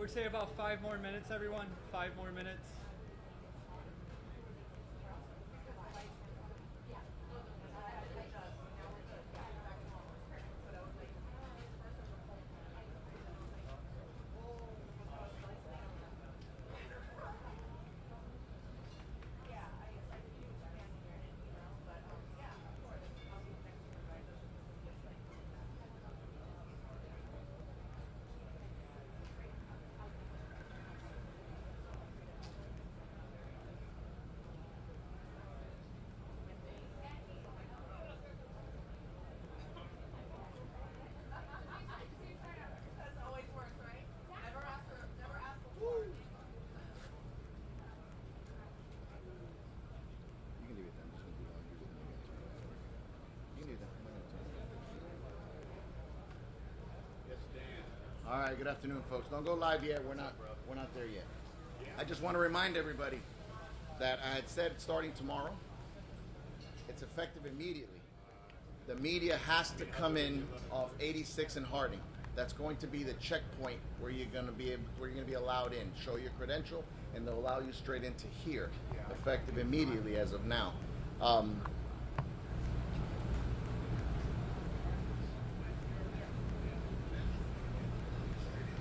would say about 5 more minutes, everyone. 5 more minutes. All right, good afternoon, folks. Don't go live yet. We're not there yet. I just want to remind everybody that I had said starting tomorrow, it's effective immediately. The media has to come in off 86 and Harding. That's going to be the checkpoint where you're going to be allowed in. Show your credential, and they'll allow you straight into here, effective immediately as of now.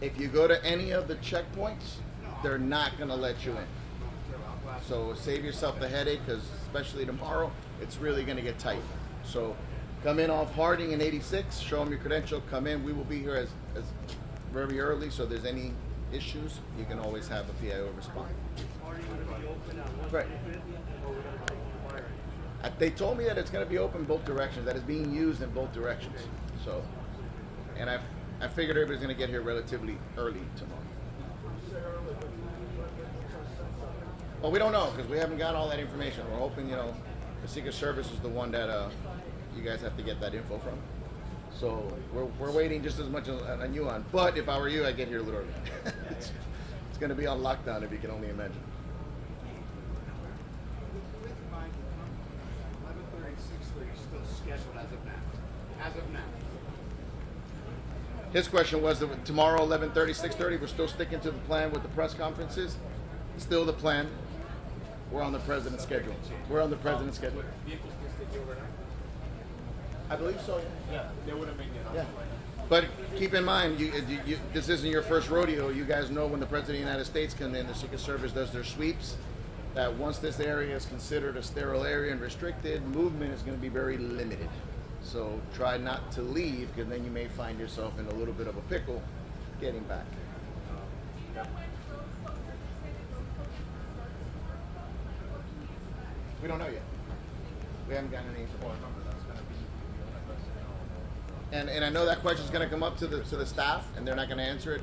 If you go to any of the checkpoints, they're not going to let you in. So save yourself the headache, because especially tomorrow, it's really going to get tight. So come in off Harding in 86, show them your credential, come in. We will be here as very early, so if there's any issues, you can always have a PIO respond. Right. They told me that it's going to be open both directions, that it's being used in both directions. So, and I figured everybody's going to get here relatively early tomorrow. Well, we don't know, because we haven't got all that information. We're hoping, the Secret Service is the one that you guys have to get that info from. So we're waiting just as much on you on. But if I were you, I'd get here a little early. It's going to be on lockdown, if you can only imagine. 11:30, 6:30 still scheduled as of now. As of now. His question was that tomorrow, 11:30, 6:30, we're still sticking to the plan with the press conferences. Still the plan. We're on the president's schedule. We're on the president's schedule. Vehicles can stay overnight? I believe so. Yeah, they wouldn't make it. Yeah. But keep in mind, this isn't your first rodeo. You guys know when the President of the United States comes in, the Secret Service does their sweeps, that once this area is considered a sterile area and restricted, movement is going to be very limited. So try not to leave, because then you may find yourself in a little bit of a pickle getting back. We don't know yet. We haven't gotten any information. And I know that question is going to come up to the staff, and they're not going to answer it.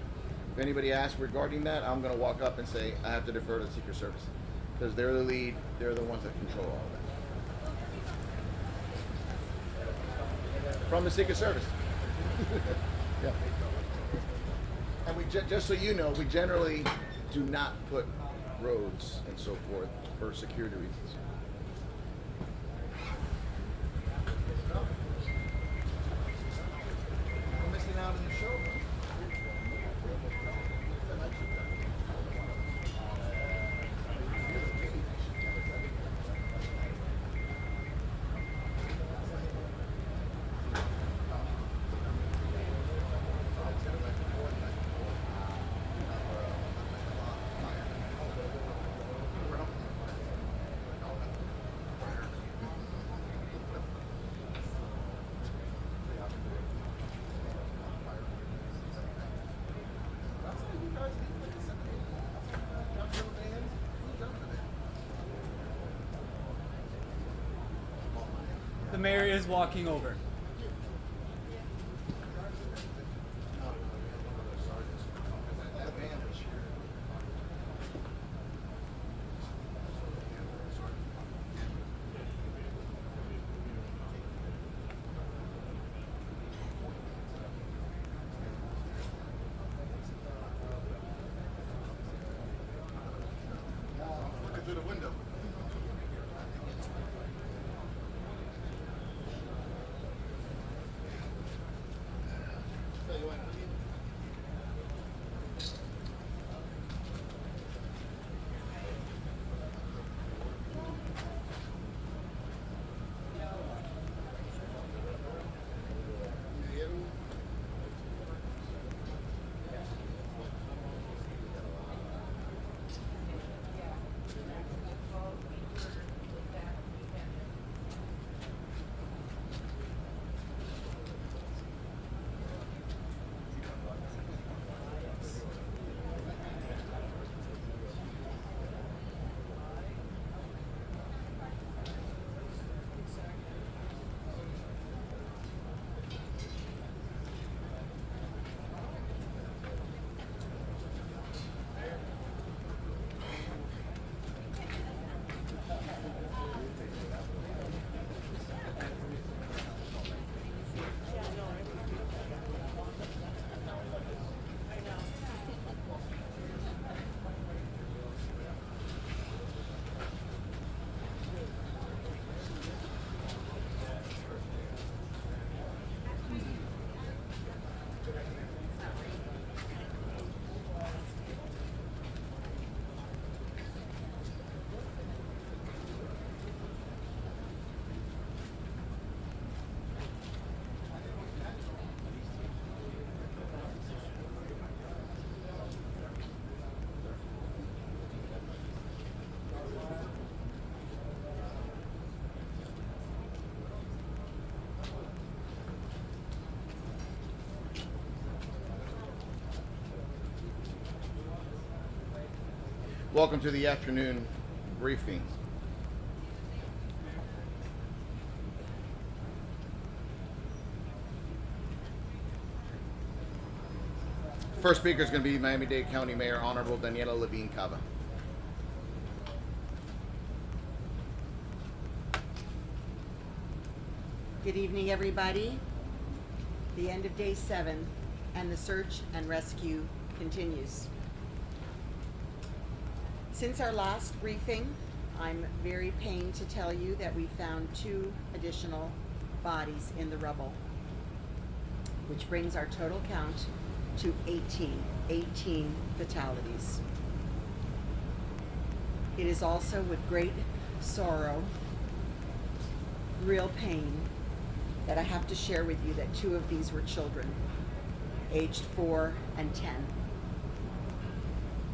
If anybody asks regarding that, I'm going to walk up and say I have to defer to the Secret Service, because they're the lead. They're the ones that control all of that. From the Secret Service. Yeah. And we just so you know, we generally do not put roads and so forth for security reasons. We're missing out on the show. The mayor is walking over. Looking through the window. Welcome to the afternoon briefing. First speaker is going to be Miami-Dade County Mayor Honorable Daniela Levine Cava. Good evening, everybody. The end of day 7 and the search and rescue continues. Since our last briefing, I'm very pained to tell you that we found 2 additional bodies in the rubble, which brings our total count to 18 fatalities. It is also with great sorrow, real pain, that I have to share with you that 2 of these were children, aged 4 and 10.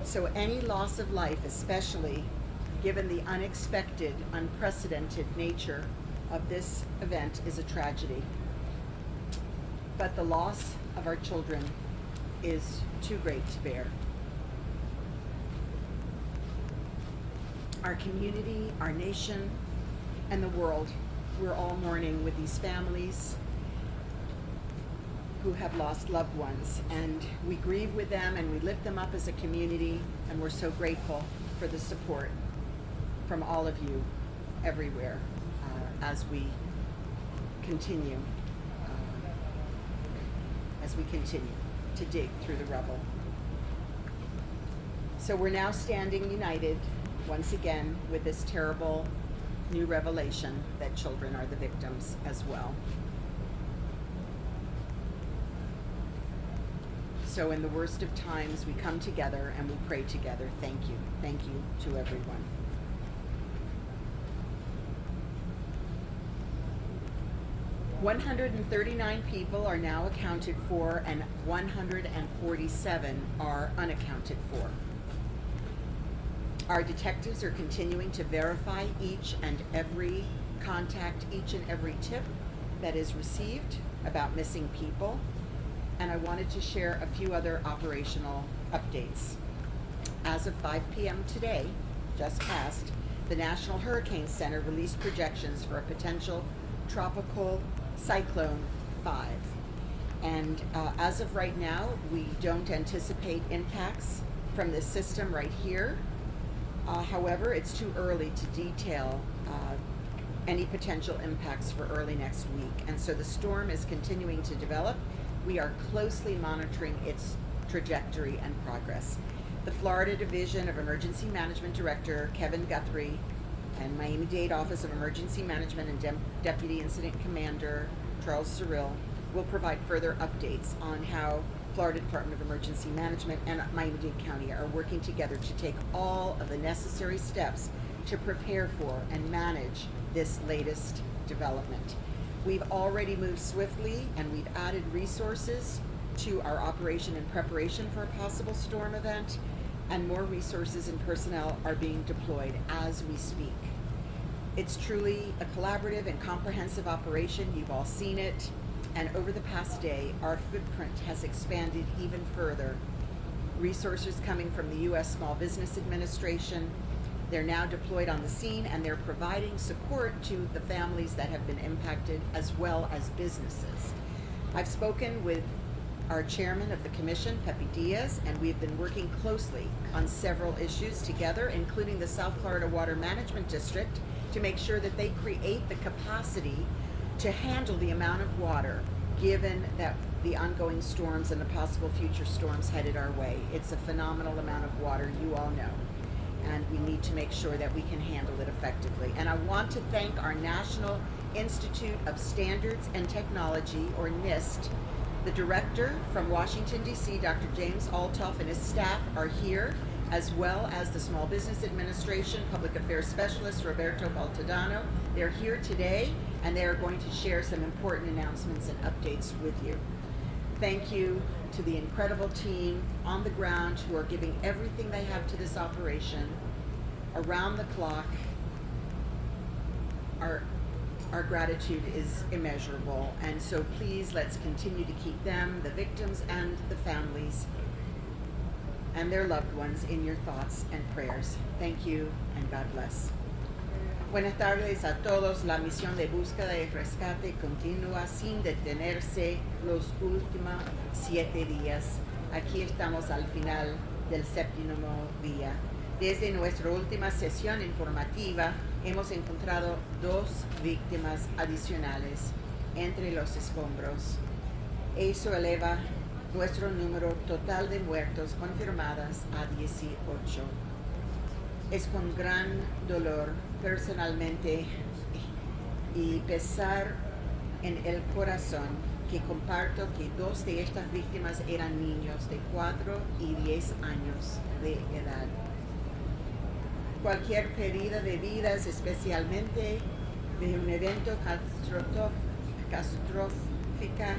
So any loss of life, especially given the unexpected, unprecedented nature of this event, is a tragedy. But the loss of our children is too great to bear. Our community, our nation, and the world, we're all mourning with these families who have lost loved ones, and we grieve with them and we lift them up as a community, and we're so grateful for the support from all of you everywhere as we continue to dig through the rubble. So we're now standing united once again with this terrible new revelation that children are the victims as well. So in the worst of times, we come together and we pray together. Thank you. Thank you to everyone. "139 people are now accounted for, and 147 are unaccounted for. Our detectives are continuing to verify each and every contact, each and every tip that is received about missing people. And I wanted to share a few other operational updates. As of 5 p.m. today, just passed, the National Hurricane Center released projections for a potential tropical Cyclone 5. And as of right now, we don't anticipate impacts from this system right here. However, it's too early to detail any potential impacts for early next week. And so the storm is continuing to develop. We are closely monitoring its trajectory and progress. The Florida Division of Emergency Management Director Kevin Guthrie and Miami-Dade Office of Emergency Management and Deputy Incident Commander Charles Cyril will provide further updates on how Florida Department of Emergency Management and Miami-Dade County are working together to take all of the necessary steps to prepare for and manage this latest development. We've already moved swiftly and we've added resources to our operation in preparation for a possible storm event, and more resources and personnel are being deployed as we speak. It's truly a collaborative and comprehensive operation. You've all seen it. And over the past day, our footprint has expanded even further. Resources coming from the U.S. Small Business Administration. They're now deployed on the scene, and they're providing support to the families that have been impacted, as well as businesses. I've spoken with our chairman of the commission, Pepe Diaz, and we've been working closely on several issues together, including the South Florida Water Management District, to make sure that they create the capacity to handle the amount of water, given that the ongoing storms and the possible future storms headed our way. It's a phenomenal amount of water, you all know, and we need to make sure that we can handle it effectively. And I want to thank our National Institute of Standards and Technology, or NIST. The director from Washington, D.C., Dr. James Altoff, and his staff are here, as well as the Small Business Administration Public Affairs Specialist, Roberto Baltadano. They're here today, and they are going to share some important announcements and updates with you. Thank you to the incredible team on the ground who are giving everything they have to this operation around the clock. Our gratitude is immeasurable, and so please let's continue to keep them, the victims and the families, and their loved ones in your thoughts and prayers. Thank you, and God bless. Buenas tardes a todos. La misión de búsqueda y rescate continúa sin detenerse los últimos 7 días. Aquí estamos al final del 7º día. Desde nuestra última sesión informativa, hemos encontrado 2 víctimas adicionales entre los escombros. Eso eleva nuestro número total de muertos confirmadas a 18. Es con gran dolor personalmente y pesar en el corazón que comparto que 2 de estas víctimas eran niños de 4 y 10 años de edad. Cualquier pérdida de vidas, especialmente de un evento catastrófica,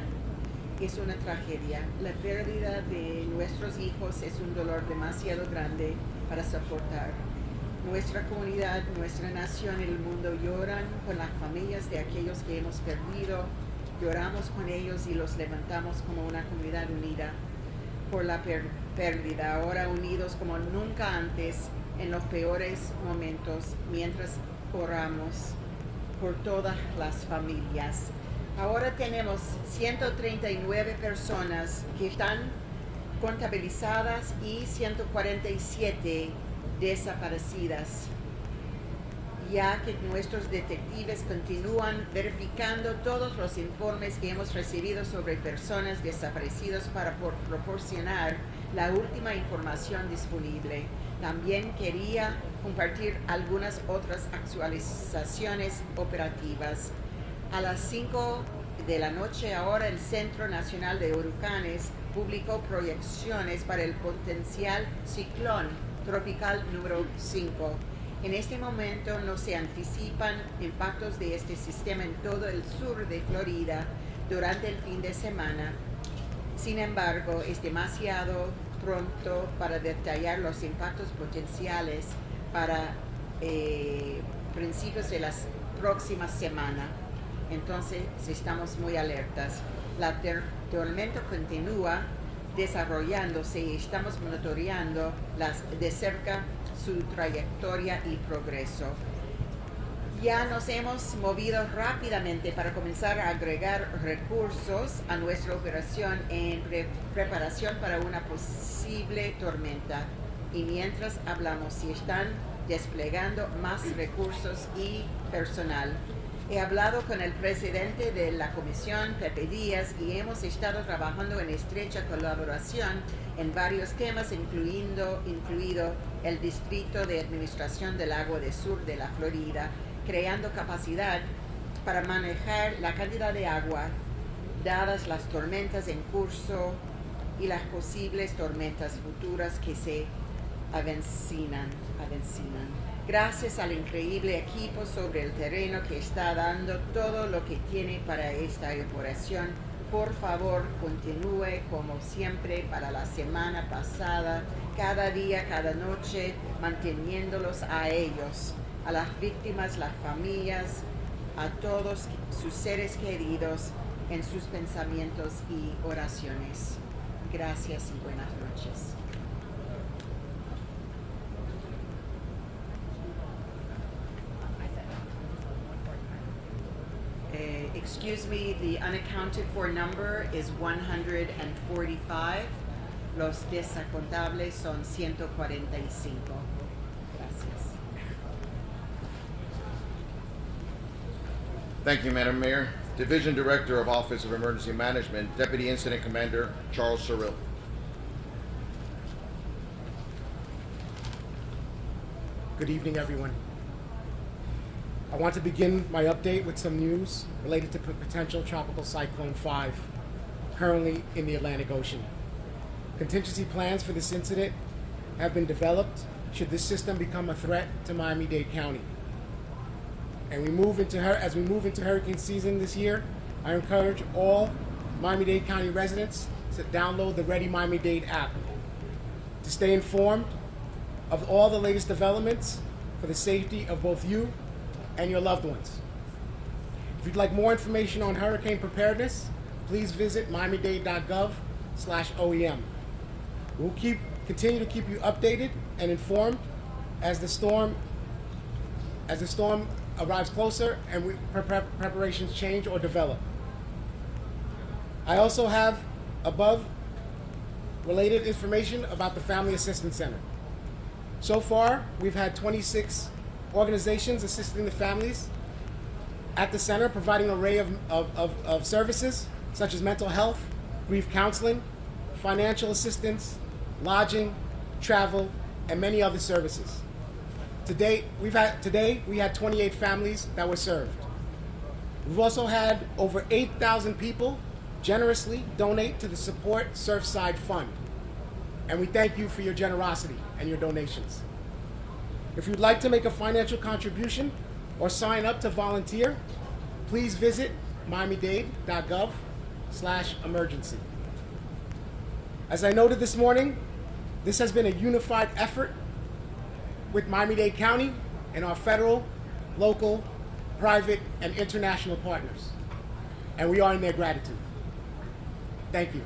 es una tragedia. La pérdida de nuestros hijos es un dolor demasiado grande para soportar. Nuestra comunidad, nuestra nación y el mundo lloran con las familias de aquellos que hemos perdido. Lloramos con ellos y los levantamos como una comunidad unida por la pérdida, ahora unidos como nunca antes en los peores momentos, mientras oramos por todas las familias. Ahora tenemos 139 personas que están contabilizadas y 147 desaparecidas, ya que nuestros detectives continúan verificando todos los informes que hemos recibido sobre personas desaparecidas para proporcionar la última información disponible. También quería compartir algunas otras actualizaciones operativas. A las 5 de la noche ahora el Centro Nacional de Huracanes publicó proyecciones para el potencial ciclón tropical número 5. En este momento no se anticipan impactos de este sistema en todo el sur de Florida durante el fin de semana. Sin embargo, es demasiado pronto para detallar los impactos potenciales para principios de la próxima semana. Entonces, estamos muy alertas. La tormenta continúa desarrollándose y estamos monitoreando de cerca su trayectoria y progreso. Ya nos hemos movido rápidamente para comenzar a agregar recursos a nuestra operación en preparación para una posible tormenta. Y mientras hablamos, se están desplegando más recursos y personal. He hablado con el presidente de la comisión, Pepe Díaz, y hemos estado trabajando en estrecha colaboración en varios temas, incluido el Distrito de Administración del Agua del Sur de la Florida, creando capacidad para manejar la cantidad de agua, dadas las tormentas en curso y las posibles tormentas futuras que se avecinan. Gracias al increíble equipo sobre el terreno que está dando todo lo que tiene para esta operación, por favor, continúe como siempre para la semana pasada, cada día, cada noche, manteniéndolos a ellos, a las víctimas, las familias, a todos sus seres queridos en sus pensamientos y oraciones. Gracias y buenas noches. Excuse me, the unaccounted for number is 145. Los desacontables son 145. Gracias. Thank you, Madam Mayor. Division Director of Office of Emergency Management, Deputy Incident Commander Charles Cyril. Good evening, everyone. I want to begin my update with some news related to potential Tropical Cyclone 5, currently in the Atlantic Ocean. Contingency plans for this incident have been developed should this system become a threat to Miami-Dade County. And as we move into hurricane season this year, I encourage all Miami-Dade County residents to download the Ready Miami-Dade app to stay informed of all the latest developments for the safety of both you and your loved ones. If you'd like more information on hurricane preparedness, please visit miamidade.gov/OEM. We'll keep continue to keep you updated and informed as the storm arrives closer and preparations change or develop. I also have above related information about the Family Assistance Center. So far, we've had 26 organizations assisting the families at the center, providing an array of services such as mental health, grief counseling, financial assistance, lodging, travel, and many other services. Today, we had 28 families that were served. We've also had over 8,000 people generously donate to the Support Surfside Fund. And we thank you for your generosity and your donations. If you'd like to make a financial contribution or sign up to volunteer, please visit miamidade.gov/emergency. As I noted this morning, this has been a unified effort with Miami-Dade County and our federal, local, private, and international partners. And we are in their gratitude. Thank you.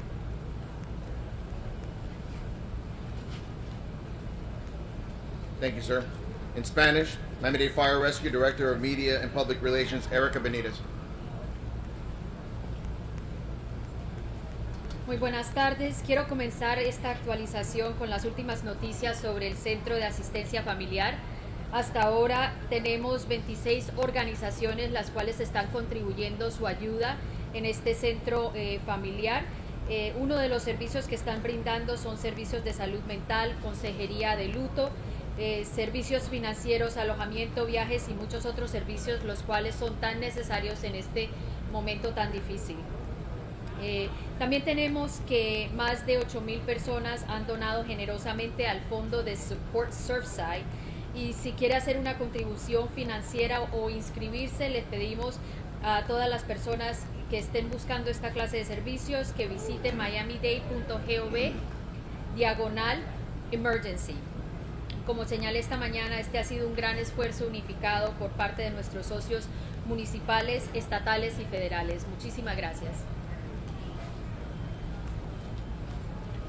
Thank you, sir. In Spanish, Miami-Dade Fire Rescue Director of Media and Public Relations, Erica Benitez. Muy buenas tardes. Quiero comenzar esta actualización con las últimas noticias sobre el Centro de Asistencia Familiar. Hasta ahora tenemos 26 organizaciones las cuales están contribuyendo su ayuda en este centro familiar. Uno de los servicios que están brindando son servicios de salud mental, consejería de luto, servicios financieros, alojamiento, viajes y muchos otros servicios, los cuales son tan necesarios en este momento tan difícil. También tenemos que más de 8,000 personas han donado generosamente al fondo de Support Surfside, y si quiere hacer una contribución financiera o inscribirse, les pedimos a todas las personas que estén buscando esta clase de servicios que visiten miamidade.gov/emergency. Como señalé esta mañana, este ha sido un gran esfuerzo unificado por parte de nuestros socios municipales, estatales y federales. Muchísimas gracias.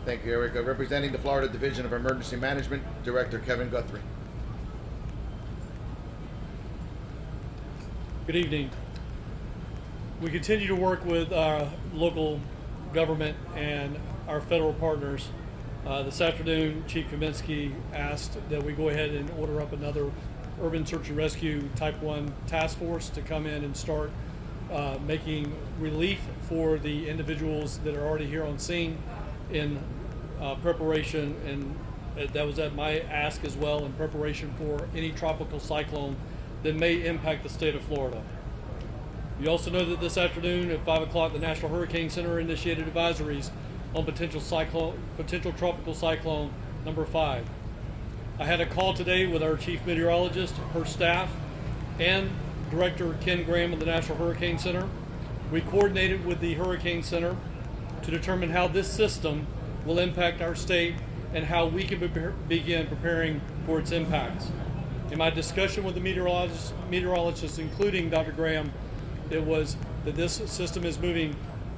Thank you, Erica. Representing the Florida Division of Emergency Management, Director Kevin Guthrie. Good evening. We continue to work with our local government and our federal partners. This afternoon, Chief Kaminsky asked that we go ahead and order up another Urban Search and Rescue Type 1 task force to come in and start making relief for the individuals that are already here on scene in preparation, and that was at my ask as well, in preparation for any tropical cyclone that may impact the state of Florida. You also know that this afternoon at 5 o'clock, the National Hurricane Center initiated advisories on potential tropical cyclone number 5. I had a call today with our chief meteorologist, her staff, and Director Ken Graham of the National Hurricane Center. We coordinated with the Hurricane Center to determine how this system will impact our state and how we can begin preparing for its impacts. In my discussion with the meteorologists, including Dr. Graham, it was that this system is moving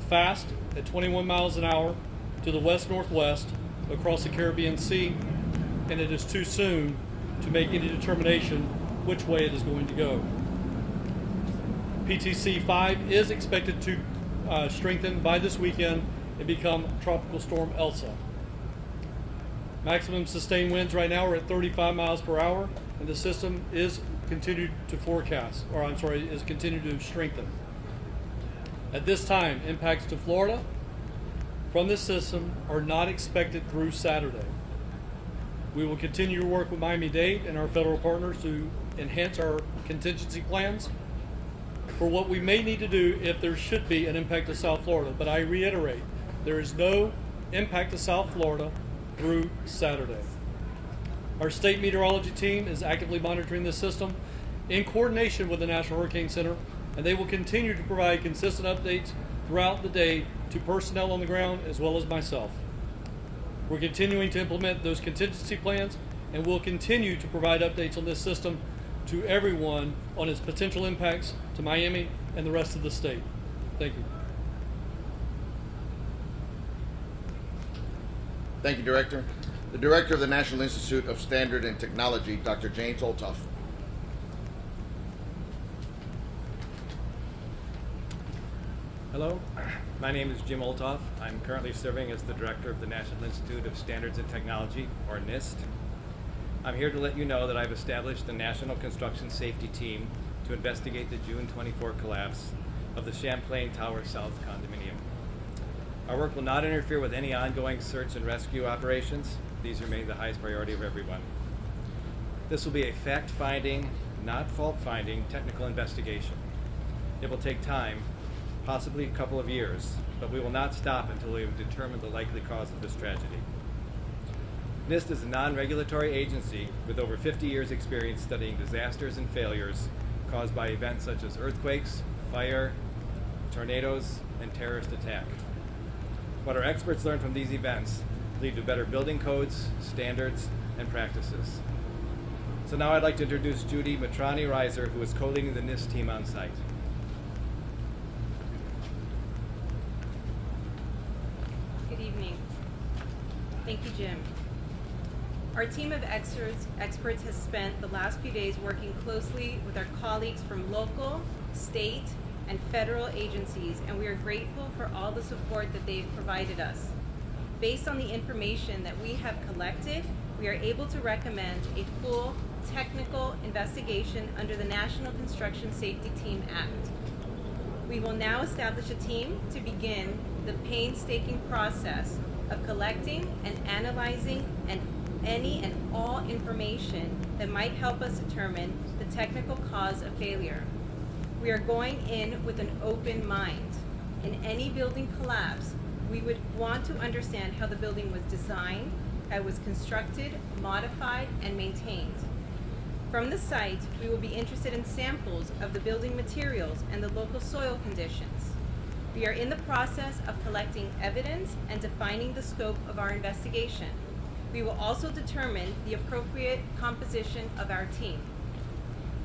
fast at 21 miles an hour to the west-northwest across the Caribbean Sea, and it is too soon to make any determination which way it is going to go. PTC 5 is expected to strengthen by this weekend and become Tropical Storm Elsa. Maximum sustained winds right now are at 35 miles per hour, and the system is continued to strengthen. At this time, impacts to Florida from this system are not expected through Saturday. We will continue to work with Miami-Dade and our federal partners to enhance our contingency plans for what we may need to do if there should be an impact to South Florida. But I reiterate, there is no impact to South Florida through Saturday. Our state meteorology team is actively monitoring this system in coordination with the National Hurricane Center, and they will continue to provide consistent updates throughout the day to personnel on the ground as well as myself. We're continuing to implement those contingency plans, and we'll continue to provide updates on this system to everyone on its potential impacts to Miami and the rest of the state. Thank you. Thank you, Director. the Director of the National Institute of Standard and Technology, Dr. James Olthoff. Hello, my name is Jim Olthoff. I'm currently serving as the Director of the National Institute of Standards and Technology, or NIST. I'm here to let you know that I've established a National Construction Safety Team to investigate the June 24 collapse of the Champlain Tower South condominium. Our work will not interfere with any ongoing search and rescue operations. These remain the highest priority of everyone. This will be a fact-finding, not fault-finding, technical investigation. It will take time, possibly a couple of years, but we will not stop until we have determined the likely cause of this tragedy. NIST is a non-regulatory agency with over 50 years' experience studying disasters and failures caused by events such as earthquakes, fire, tornadoes, and terrorist attack. What our experts learn from these events lead to better building codes, standards, and practices. So now I'd like to introduce Judy Matrani-Reiser, who is co-leading the NIST team on site. Good evening. Thank you, Jim. Our team of experts has spent the last few days working closely with our colleagues from local, state, and federal agencies, and we are grateful for all the support that they've provided us. Based on the information that we have collected, we are able to recommend a full technical investigation under the National Construction Safety Team Act. We will now establish a team to begin the painstaking process of collecting and analyzing any and all information that might help us determine the technical cause of failure. We are going in with an open mind. In any building collapse, we would want to understand how the building was designed, how it was constructed, modified, and maintained. From the site, we will be interested in samples of the building materials and the local soil conditions. We are in the process of collecting evidence and defining the scope of our investigation. We will also determine the appropriate composition of our team.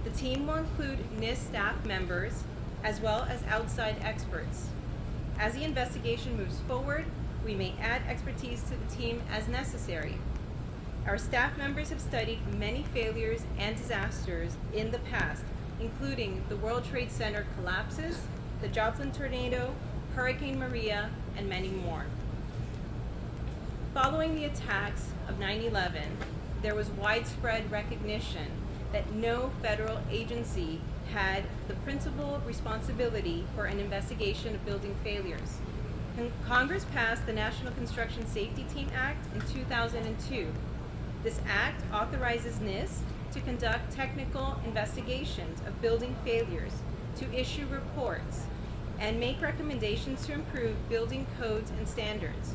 The team will include NIST staff members as well as outside experts. As the investigation moves forward, we may add expertise to the team as necessary. Our staff members have studied many failures and disasters in the past, including the World Trade Center collapses, the Joplin tornado, Hurricane Maria, and many more. Following the attacks of 9/11, there was widespread recognition that no federal agency had the principal responsibility for an investigation of building failures. Congress passed the National Construction Safety Team Act in 2002. This act authorizes NIST to conduct technical investigations of building failures, to issue reports, and make recommendations to improve building codes and standards.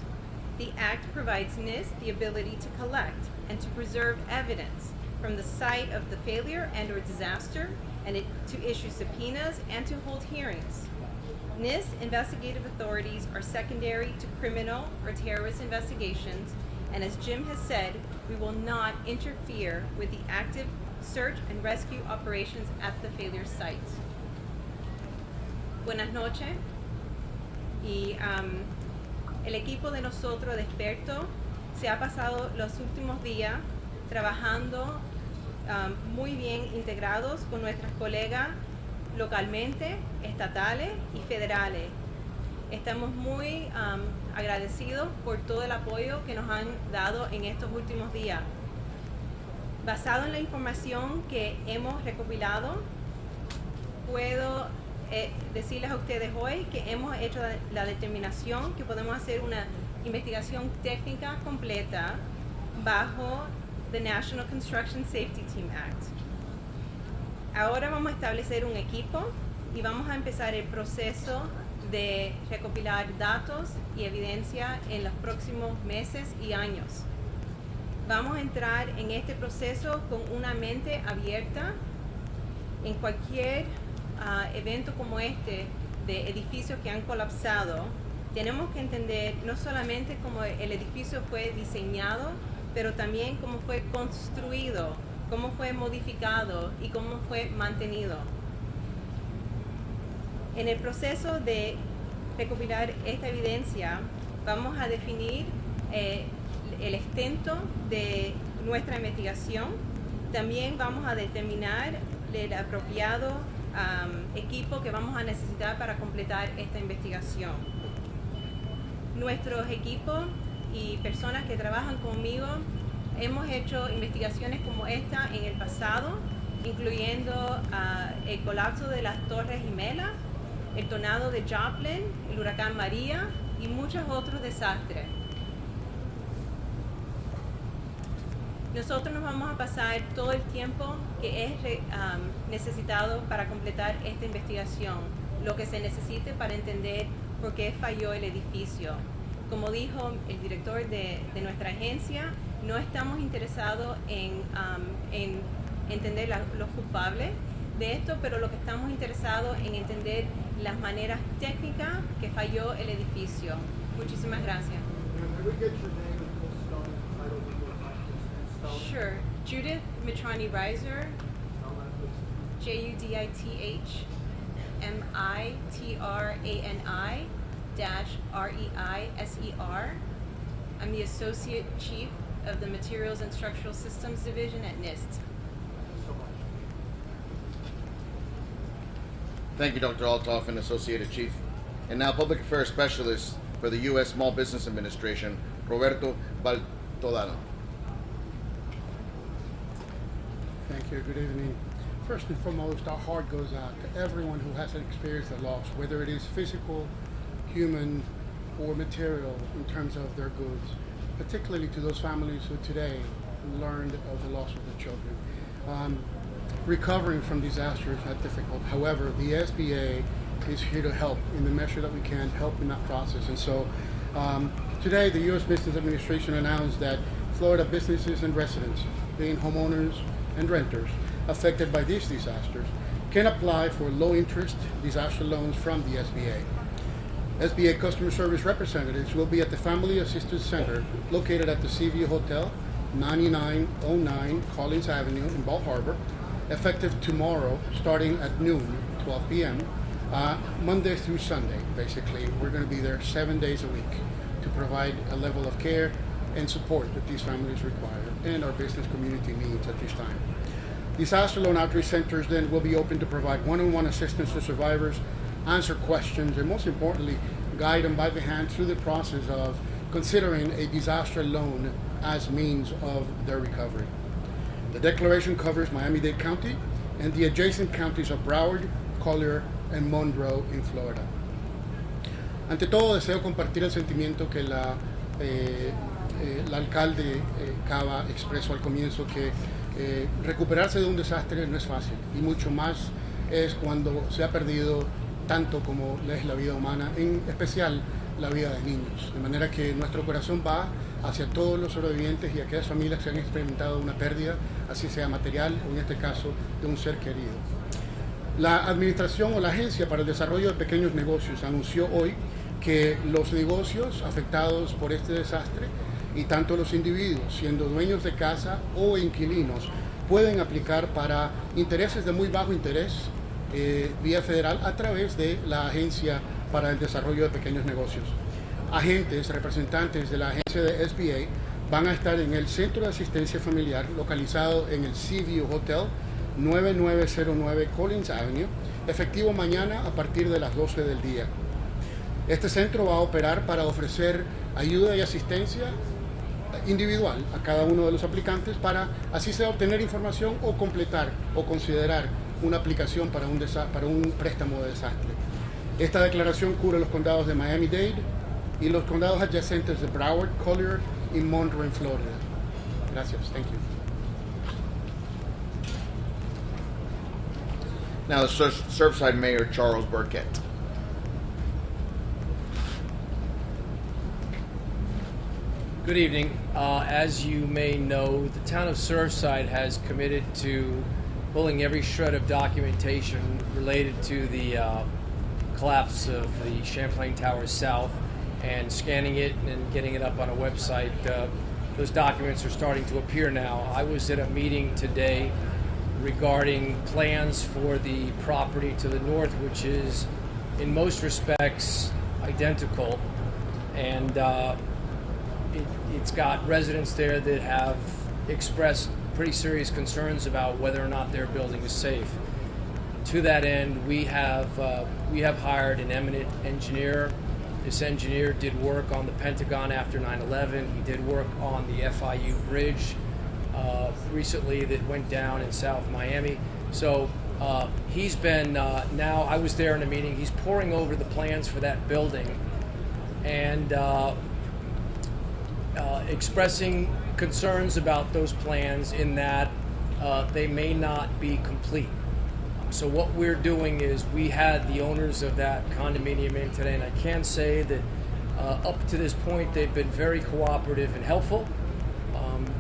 The act provides NIST the ability to collect and to preserve evidence from the site of the failure and/or disaster, and to issue subpoenas and to hold hearings. NIST investigative authorities are secondary to criminal or terrorist investigations, and as Jim has said, we will not interfere with the active search and rescue operations at the failure site. Buenas noches. Y el equipo de nosotros de expertos se ha pasado los últimos días trabajando muy bien integrados con nuestras colegas localmente, estatales y federales. Estamos muy agradecidos por todo el apoyo que nos han dado en estos últimos días. Basado en la información que hemos recopilado, puedo decirles a ustedes hoy que hemos hecho la determinación que podemos hacer una investigación técnica completa bajo the National Construction Safety Team Act. Ahora vamos a establecer un equipo y vamos a empezar el proceso de recopilar datos y evidencia en los próximos meses y años. Vamos a entrar en este proceso con una mente abierta. En cualquier evento como este de edificios que han colapsado, tenemos que entender no solamente cómo el edificio fue diseñado, pero también cómo fue construido, cómo fue modificado y cómo fue mantenido. En el proceso de recopilar esta evidencia, vamos a definir el extento de nuestra investigación. También vamos a determinar el apropiado equipo que vamos a necesitar para completar esta investigación. Nuestros equipos y personas que trabajan conmigo hemos hecho investigaciones como esta en el pasado, incluyendo el colapso de las Torres Gemelas, el tornado de Joplin, el huracán María y muchos otros desastres. Nosotros nos vamos a pasar todo el tiempo que es necesitado para completar esta investigación, lo que se necesite para entender por qué falló el edificio. Como dijo el director de nuestra agencia, no estamos interesados en entender los culpables de esto, pero lo que estamos interesados en entender las maneras técnicas que falló el edificio. Muchísimas gracias. Can we get your name and full spelling and title legal and Sure. Judith Mitrani Reiser, spell that, please? Judith Mitrani -Reiser. I'm the Associate Chief of the Materials and Structural Systems Division at NIST. So much. Thank you, Dr. Altoff and Associated Chief. And now Public Affairs Specialist for the U.S. Small Business Administration, Roberto Baltodano. Thank you. Good evening. First and foremost, our heart goes out to everyone who has experienced a loss, whether it is physical, human, or material in terms of their goods, particularly to those families who today learned of the loss of their children. Recovering from disaster is not difficult. However, the SBA is here to help in the measure that we can, help in that process. And so today, the U.S. Business Administration announced that Florida businesses and residents, being homeowners and renters affected by these disasters, can apply for low-interest disaster loans from the SBA. SBA customer service representatives will be at the Family Assistance Center located at the Seaview Hotel, 9909 Collins Avenue in Bal Harbour, effective tomorrow starting at noon, 12 p.m., Monday through Sunday, basically. We're going to be there 7 days a week to provide a level of care and support that these families require and our business community needs at this time. Disaster loan outreach centers then will be open to provide one-on-one assistance to survivors, answer questions, and most importantly, guide them by the hand through the process of considering a disaster loan as means of their recovery. The declaration covers Miami-Dade County and the adjacent counties of Broward, Collier, and Monroe in Florida. Ante todo, deseo compartir el sentimiento que la alcalde Cava expresó al comienzo, que recuperarse de un desastre no es fácil, y mucho más es cuando se ha perdido tanto como es la vida humana, en especial la vida de niños. De manera que nuestro corazón va hacia todos los sobrevivientes y aquellas familias que han experimentado una pérdida, así sea material o en este caso de un ser querido. La Administración o la Agencia para el Desarrollo de Pequeños Negocios anunció hoy que los negocios afectados por este desastre y tanto los individuos, siendo dueños de casa o inquilinos, pueden aplicar para intereses de muy bajo interés vía federal a través de la Agencia para el Desarrollo de Pequeños Negocios. Agentes, representantes de la agencia de SBA van a estar en el Centro de Asistencia Familiar localizado en el Seaview Hotel, 9909 Collins Avenue, efectivo mañana a partir de las 12 del día. Este centro va a operar para ofrecer ayuda y asistencia individual a cada uno de los aplicantes para así sea obtener información o completar o considerar una aplicación para un préstamo de desastre. Esta declaración cubre los condados de Miami-Dade y los condados adyacentes de Broward, Collier y Monroe en Florida. Gracias. Thank you. Now the Surfside Mayor, Charles Burkett. Good evening. As you may know, the town of Surfside has committed to pulling every shred of documentation related to the collapse of the Champlain Towers South and scanning it and getting it up on a website. Those documents are starting to appear now. I was at a meeting today regarding plans for the property to the north, which is in most respects identical, and it's got residents there that have expressed pretty serious concerns about whether or not their building is safe. To that end, we have hired an eminent engineer. This engineer did work on the Pentagon after 9/11. He did work on the FIU bridge recently that went down in South Miami. So he's been, now I was there in a meeting, he's poring over the plans for that building and expressing concerns about those plans in that they may not be complete. So what we're doing is we had the owners of that condominium in today, and I can say that up to this point they've been very cooperative and helpful.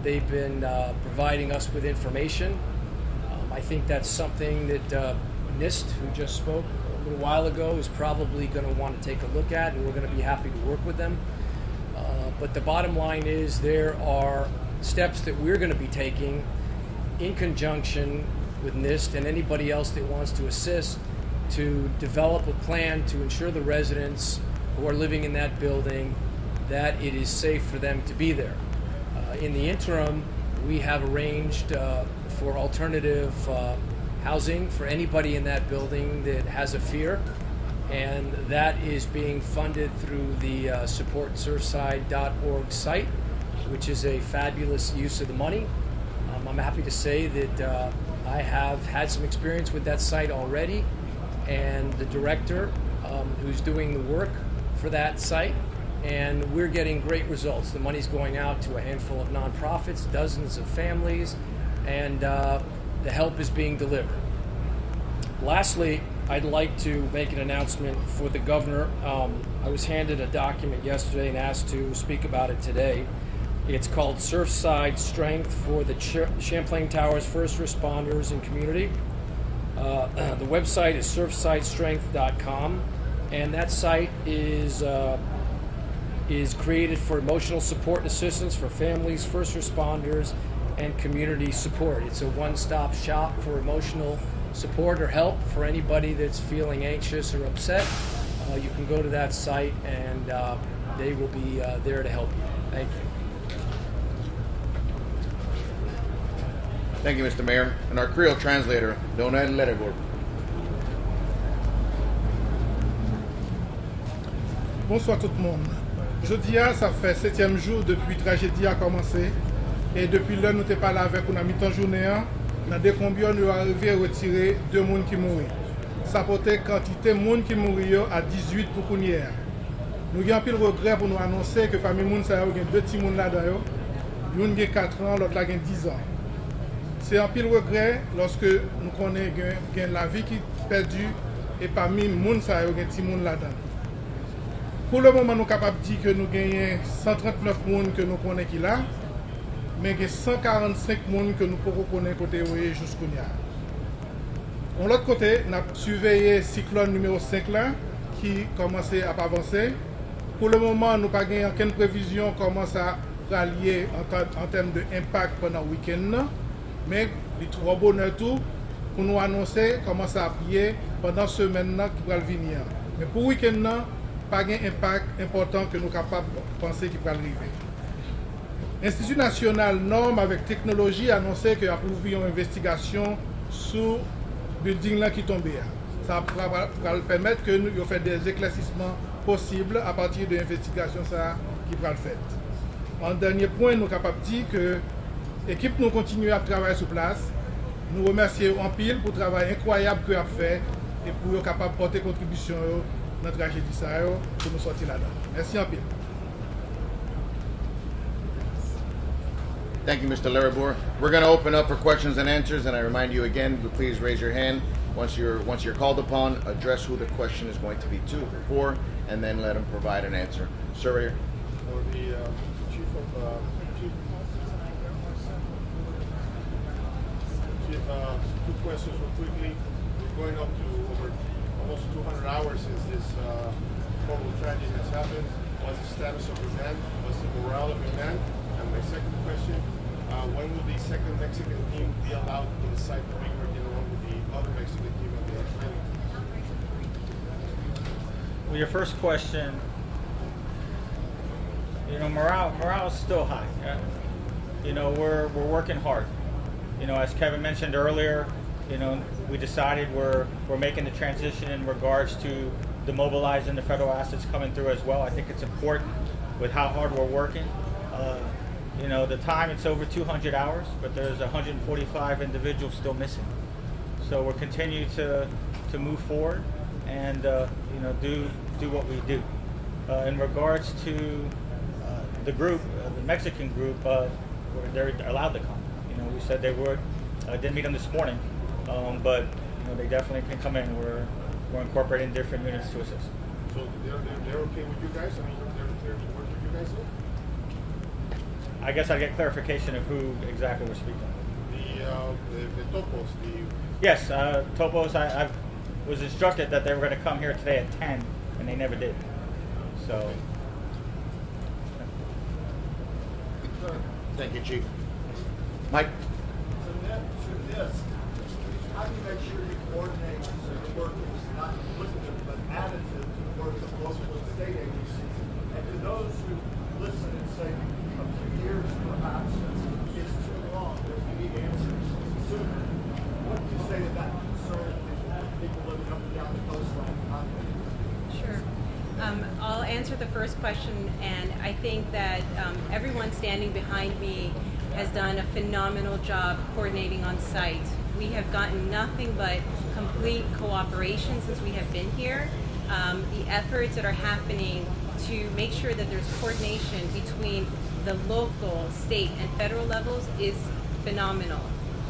They've been providing us with information. I think that's something that NIST, who just spoke a little while ago, is probably going to want to take a look at, and we're going to be happy to work with them. But the bottom line is there are steps that we're going to be taking in conjunction with NIST and anybody else that wants to assist to develop a plan to ensure the residents who are living in that building that it is safe for them to be there. In the interim, we have arranged for alternative housing for anybody in that building that has a fear, and that is being funded through the supportsurfside.org site, which is a fabulous use of the money. I'm happy to say that I have had some experience with that site already, and the director who's doing the work for that site, and we're getting great results. The money's going out to a handful of nonprofits, dozens of families, and the help is being delivered. Lastly, I'd like to make an announcement for the governor. I was handed a document yesterday and asked to speak about it today. It's called Surfside Strength for the Champlain Towers First Responders and Community. The website is surfsidestrength.com, and that site is created for emotional support and assistance for families, first responders, and community support. It's a one-stop shop for emotional support or help for anybody that's feeling anxious or upset. You can go to that site, and they will be there to help you. Thank you. Thank you, Mr. Mayor. And our Creole translator, Donald Letterboard. Bonsoir tout le monde. Jeudi, ça fait 7e jour depuis la tragédie a commencé. Et depuis là, nous n'avons pas là avec une mi-temps journée. Dans des combien nous arrivons à retirer 2 personnes qui mourent. Ça porte quantité de monde qui mourent à 18 pour qu'on y ait. Nous avons un peu de regret pour nous annoncer que parmi les gens, il y a 2 petits gens là-dedans. L'un a 4 ans, l'autre a 10 ans. C'est un peu de regret lorsque nous connaissons la vie qui est perdue et parmi les gens, il y a 2 petits gens là-dedans. Pour le moment, nous sommes capables de dire que nous avons 139 personnes que nous connaissons qui là, mais il y a 145 personnes que nous pouvons connaître côté jusqu'au nia. De l'autre côté, nous avons surveillé le cyclone numéro 5 là, qui commence à avancer. Pour le moment, nous n'avons pas aucune prévision comment ça rallier en termes d'impact pendant le week-end. Mais il est trop bonheur tout pour nous annoncer comment ça appuyer pendant la semaine qui va venir. Mais pour le week-end, pas d'impact important que nous sommes capables de penser qu'il va arriver. L'Institut national norme avec technologie a annoncé qu'il a approuvé une investigation sur le building là qui est tombé. Ça va permettre que nous fassions des éclaircissements possibles à partir de l'investigation qui va le faire. En dernier point, nous sommes capables de dire que l'équipe nous continue à travailler sur place. Nous remercions en pile pour le travail incroyable qu'il a fait et pour être capable de porter contribution dans la tragédie pour nous sortir là-dedans. Merci en pile. Thank you, Mr. Larabur. We're going to open up for questions and answers, and I remind you again to please raise your hand once you're called upon. Address who the question is going to be to or for, and then let them provide an answer. Sir, here. For the chief, two questions real quickly. We're going up to over almost 200 hours since this horrible tragedy has happened. What's the status of the man? What's the morale of the man? And my second question, when will the second Mexican team be allowed in the site to be working along with the other Mexican team on the training? Well, your first question, morale is still high. We're working hard. As Kevin mentioned earlier, we decided we're making the transition in regards to demobilizing the federal assets coming through as well. I think it's important with how hard we're working. The time, it's over 200 hours, but there's 145 individuals still missing. So we'll continue to move forward and do what we do. In regards to the group, the Mexican group, they're allowed to come. We said they would. I didn't meet them this morning, but they definitely can come in. We're incorporating different units to assist. So they're okay with you guys? I mean, they're to work with you guys though? I guess I get clarification of who exactly we're speaking. The topos. Yes, topos. I was instructed that they were going to come here today at 10, and they never did. So. Thank you, Chief. Mike? To this, how do you make sure you coordinate the work that is not duplicative but additive to the work of local and state agencies? And to those who listen and say a few years perhaps is too long, that we need answers sooner, what do you say to that concern of people living up and down the coastline? Sure. I'll answer the first question, and I think that everyone standing behind me has done a phenomenal job coordinating on site. We have gotten nothing but complete cooperation since we have been here. The efforts that are happening to make sure that there's coordination between the local, state, and federal levels is phenomenal.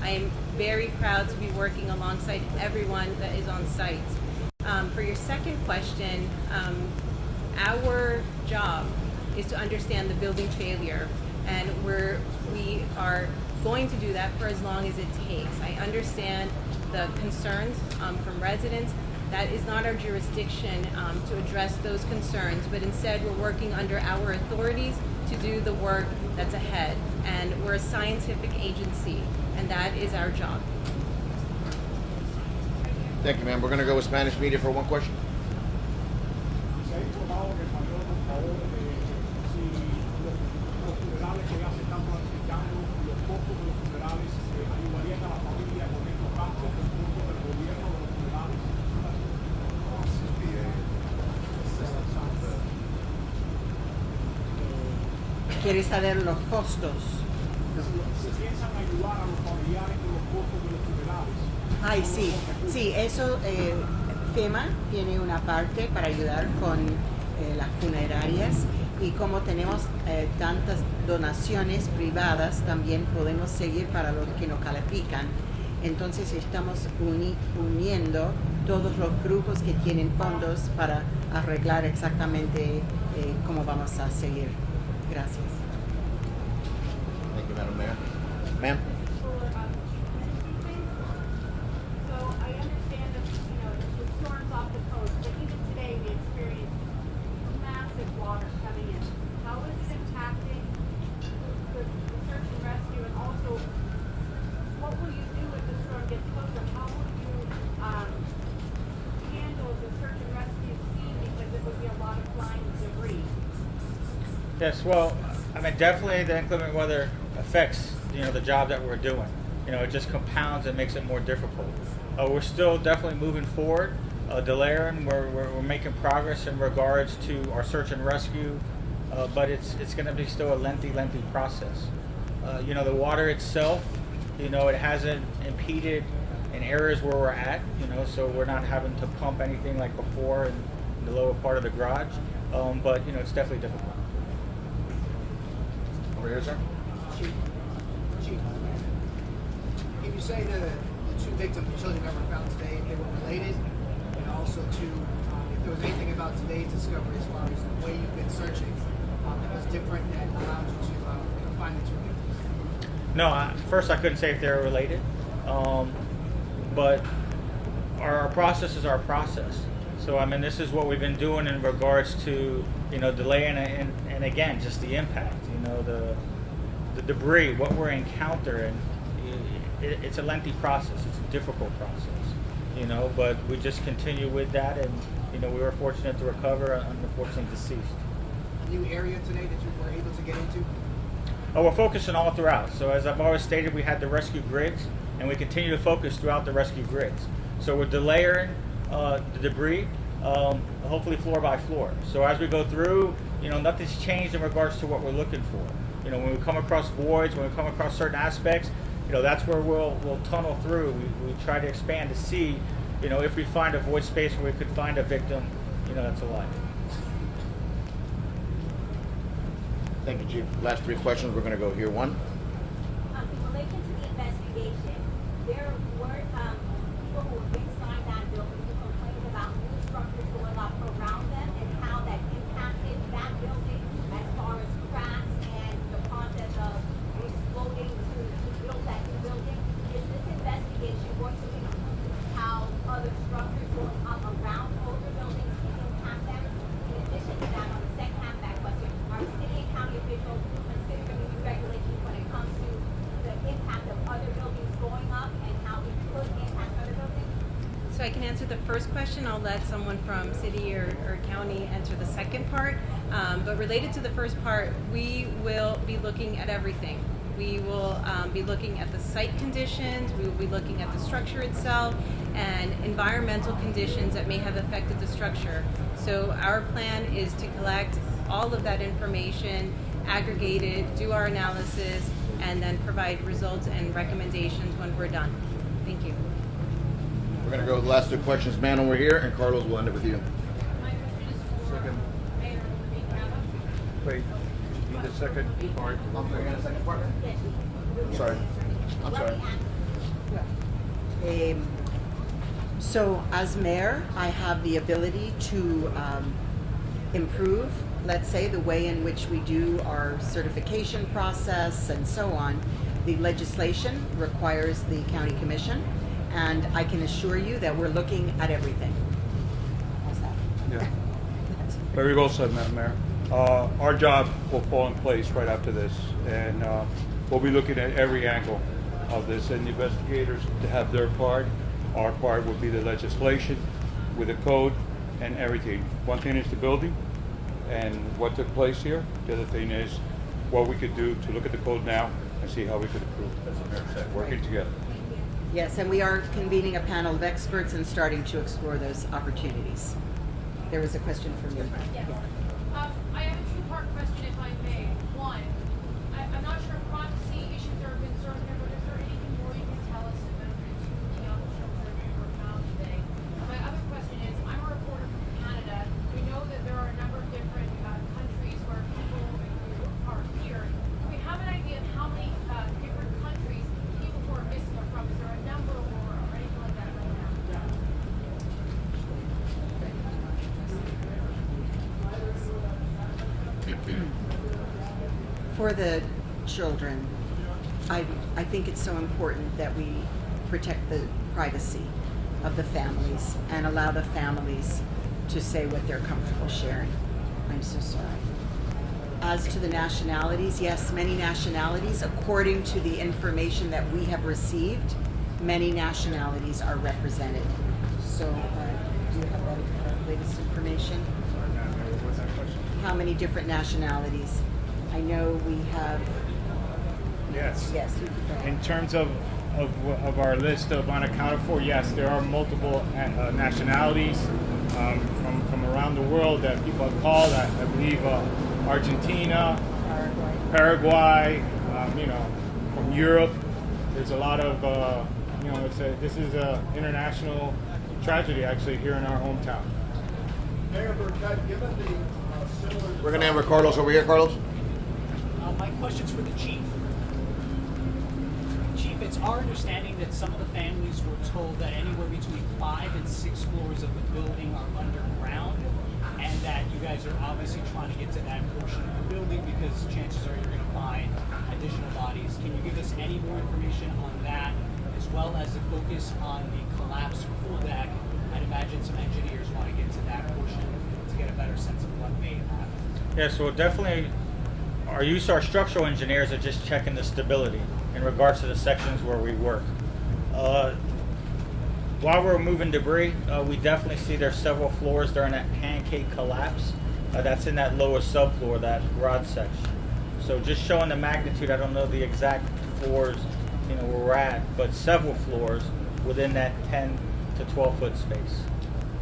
I am very proud to be working alongside everyone that is on site. For your second question, our job is to understand the building failure, and we are going to do that for as long as it takes. I understand the concerns from residents. That is not our jurisdiction to address those concerns, but instead we're working under our authorities to do the work that's ahead. And we're a scientific agency, and that is our job. Thank you, ma'am. We're going to go with Spanish media for one question. ¿Quieres saber los costos? Ay, sí, sí, eso, FEMA tiene una parte para ayudar con las funerarias, y como tenemos tantas donaciones privadas, también podemos seguir para los que no califican. Entonces estamos uniendo todos los grupos que tienen fondos para arreglar exactamente cómo vamos a seguir. Gracias. Thank you, Madam Mayor. Ma'am? So I understand that, the storms off the coast, but even today we experienced massive water coming in. How is it impacting the search and rescue, and also what will you do if the storm gets closer? How will you handle the search and rescue scene, because it would be a lot of flying debris? Yes, well, definitely the inclement weather affects, the job that we're doing. It just compounds and makes it more difficult. We're still definitely moving forward. Delaying, we're making progress in regards to our search and rescue, but it's going to be still a lengthy process. The water itself, it hasn't impeded in areas where we're at, so we're not having to pump anything like before in the lower part of the garage, but it's definitely difficult. Over here, sir. Chief, can you say that the two victims, the children that were found today, if they were related, and also if there was anything about today's discovery as far as the way you've been searching that was different that allowed you to find the two victims? No, first I couldn't say if they were related, but our process is our process. So this is what we've been doing in regards to delaying and again just the impact. The debris, what we're encountering, it's a lengthy process. It's a difficult process, but we just continue with that, and we were fortunate to recover, and unfortunately deceased. new area today that you were able to get into? We're focusing all throughout. So as I've always stated, we had the rescue grids, and we continue to focus throughout the rescue grids. So we're delayering the debris, hopefully floor by floor. So as we go through, nothing's changed in regards to what we're looking for. When we come across voids, when we come across certain aspects, that's where we'll tunnel through. We try to expand to see, if we find a void space where we could find a victim, that's alive. Thank you, Chief. Last three questions. We're going to go here. One. In relation to the investigation, there were people who were inside that building who complained about new structures going up around them and how that impacted that building as far as cracks and the process of exploding to build that new building. Is this investigation going to include how other structures going up around older buildings can impact them? In addition to that, on the second half of that question, are city and county officials considering new regulations when it comes to the impact of other buildings going up and how it could impact other buildings? So I can answer the first question. I'll let someone from city or county answer the second part. But related to the first part, we will be looking at everything. We will be looking at the site conditions, we will be looking at the structure itself, and environmental conditions that may have affected the structure. So our plan is to collect all of that information, aggregate it, do our analysis, and then provide results and recommendations when we're done. Thank you. We're going to go with the last two questions, man, over here, and Carlos will end it with you. Second. Wait, need the second part. I'm sorry. I'm sorry. So as mayor, I have the ability to improve, let's say, the way in which we do our certification process and so on. The legislation requires the county commission, and I can assure you that we're looking at everything. How's that? Yeah. Very well said, Madam Mayor. Our job will fall in place right after this, and we'll be looking at every angle of this, and the investigators to have their part. Our part will be the legislation with the code and everything. One thing is the building and what took place here. The other thing is what we could do to look at the code now and see how we could improve, as the mayor said, working together. Yes, and we are convening a panel of experts and starting to explore those opportunities. There was a question from you. Yes. I have a two-part question, if I may. One, I'm not sure if privacy issues are a concern here, but is there anything more you can tell us about the two Untitled Chapter that were found today? My other question is, I'm a reporter from Canada. We know that there are a number of different countries where people are here. Do we have an idea of how many different countries people who are missing are from? Is there a number or anything like that right now? For the children, I think it's so important that we protect the privacy of the families and allow the families to say what they're comfortable sharing. I'm so sorry. As to the nationalities, yes, many nationalities, according to the information that we have received, many nationalities are represented. So, do you have that latest information? How many different nationalities? I know we have. Yes. Yes. In terms of our list of unaccounted for, yes, there are multiple nationalities from around the world that people have called. I believe Argentina, Paraguay, from Europe. There's a lot of, this is an international tragedy actually here in our hometown. Mayor Burkett, given the similar... We're going to end with Carlos over here. Carlos? My question's for the chief. Chief, it's our understanding that some of the families were told that anywhere between 5 and 6 floors of the building are underground, and that you guys are obviously trying to get to that portion of the building because chances are you're going to find additional bodies. Can you give us any more information on that, as well as the focus on the collapsed pool deck? I'd imagine some engineers want to get to that portion to get a better sense of what may have happened. Yeah, so definitely our structural engineers are just checking the stability in regards to the sections where we work. While we're moving debris, we definitely see there's several floors during that pancake collapse That's in that lower subfloor, that garage section. So just showing the magnitude, I don't know the exact floors, where we're at, but several floors within that 10 to 12 foot space.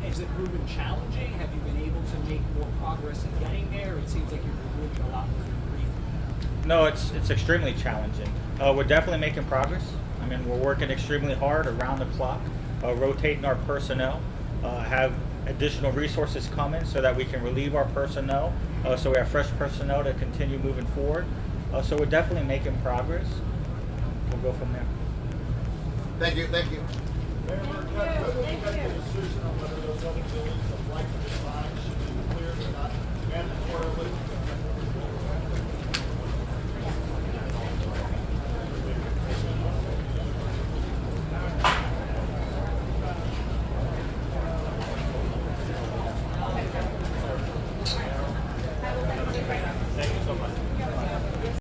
Has it proven challenging? Have you been able to make more progress in getting there? It seems like you're removing a lot more debris. No, it's extremely challenging. We're definitely making progress. I mean, we're working extremely hard around the clock, rotating our personnel, have additional resources coming so that we can relieve our personnel, so we have fresh personnel to continue moving forward. So we're definitely making progress. We'll go from there. Thank you, thank you. Mayor, when did you make the decision on whether those other buildings apply to the side?